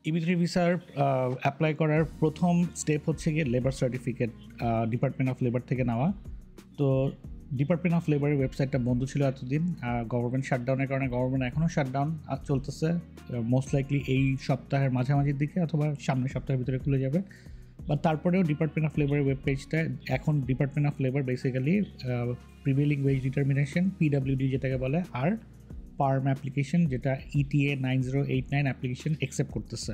EB3 ভিসার apply করার প্রথম স্টেপ হচ্ছে গিয়ে labour certificate department of labour থেকে নেওয়া। তো ডিপার্টমেন্ট অফ লেবারের ওয়েবসাইটটা বন্ধ ছিল এতদিন গভর্নমেন্ট শাটডাউনের কারণে। গভর্নমেন্ট এখনও শাটডাউন চলতেছে, মোস্ট লাইকলি এই সপ্তাহের মাঝামাঝির দিকে অথবা সামনের সপ্তাহের ভিতরে খুলে যাবে। বা তারপরেও ডিপার্টমেন্ট অফ লেবারের ওয়েব পেজটা এখন department of labour basically prevailing wage determination PWD যেটাকে বলে আর পার্ম অ্যাপ্লিকেশন যেটা ETA 9089 অ্যাপ্লিকেশন অ্যাকসেপ্ট করতেছে।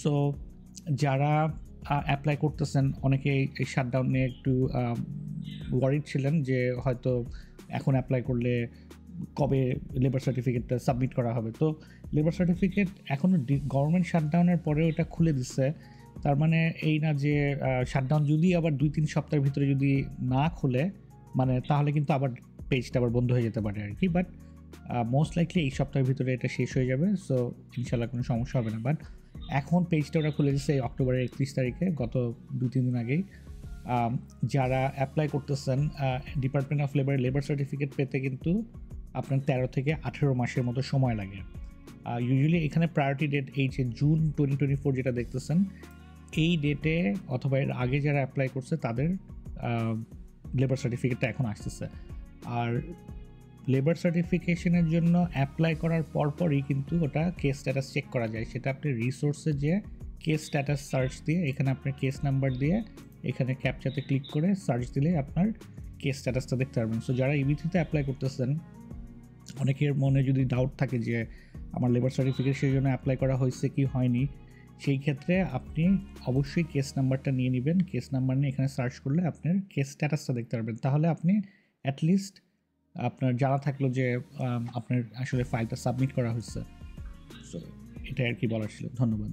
সো যারা অ্যাপ্লাই করতেছেন অনেকে এই শাটডাউন নিয়ে একটু ওয়ারিড ছিলেন যে হয়তো এখন অ্যাপ্লাই করলে কবে লেবার সার্টিফিকেটটা সাবমিট করা হবে। তো লেবার সার্টিফিকেট এখনও গভর্নমেন্ট শাটডাউনের পরেও এটা খুলে দিচ্ছে। তার মানে এই না যে শাটডাউন যদি আবার 2-3 সপ্তাহের ভিতরে যদি না খুলে মানে তাহলে কিন্তু আবার পেজটা আবার বন্ধ হয়ে যেতে পারে আর কি। বাট মোস্ট লাইকলি এই সপ্তাহের ভিতরে এটা শেষ হয়ে যাবে, সো ইনশাল্লাহ কোনো সমস্যা হবে না। বাট এখন পেজটা ওরা খুলে দিচ্ছে অক্টোবরের 31 তারিখে, গত 2-3 দিন আগেই। যারা অ্যাপ্লাই করতেছেন ডিপার্টমেন্ট অফ লেবার সার্টিফিকেট পেতে কিন্তু আপনার 13 থেকে 18 মাসের মতো সময় লাগে। ইউজুয়ালি এখানে প্রায়োরিটি ডেট এই যে জুন 2024 যেটা দেখতেছেন, এই ডেটে অথবা এর আগে যারা অ্যাপ্লাই করছে তাদের লেবার সার্টিফিকেটটা এখন আসতেছে। আর লেবার সার্টিফিকেশনের জন্য অ্যাপ্লাই করার পরপরই কিন্তু ওটা কেস স্ট্যাটাস চেক করা যায়। সেটা আপনি রিসোর্সে যে কেস স্ট্যাটাস সার্চ দিয়ে এখানে আপনার কেস নাম্বার দিয়ে এখানে ক্যাপচাতে ক্লিক করে সার্চ দিলে আপনার কেস স্ট্যাটাসটা দেখতে পারবেন। সো যারা EB3তে অ্যাপ্লাই করতেছেন অনেকের মনে যদি ডাউট থাকে যে আমার লেবার সার্টিফিকেট সেই জন্য অ্যাপ্লাই করা হয়েছে কি হয়নি, সেই ক্ষেত্রে আপনি অবশ্যই কেস নাম্বারটা নিয়ে নেবেন। কেস নাম্বার নিয়ে এখানে সার্চ করলে আপনার কেস স্ট্যাটাসটা দেখতে পারবেন। তাহলে আপনি অ্যাটলিস্ট আপনার জানা থাকলো যে আপনার আসলে ফাইলটা সাবমিট করা হয়েছে। সো এটাই আর কি বলার ছিল। ধন্যবাদ।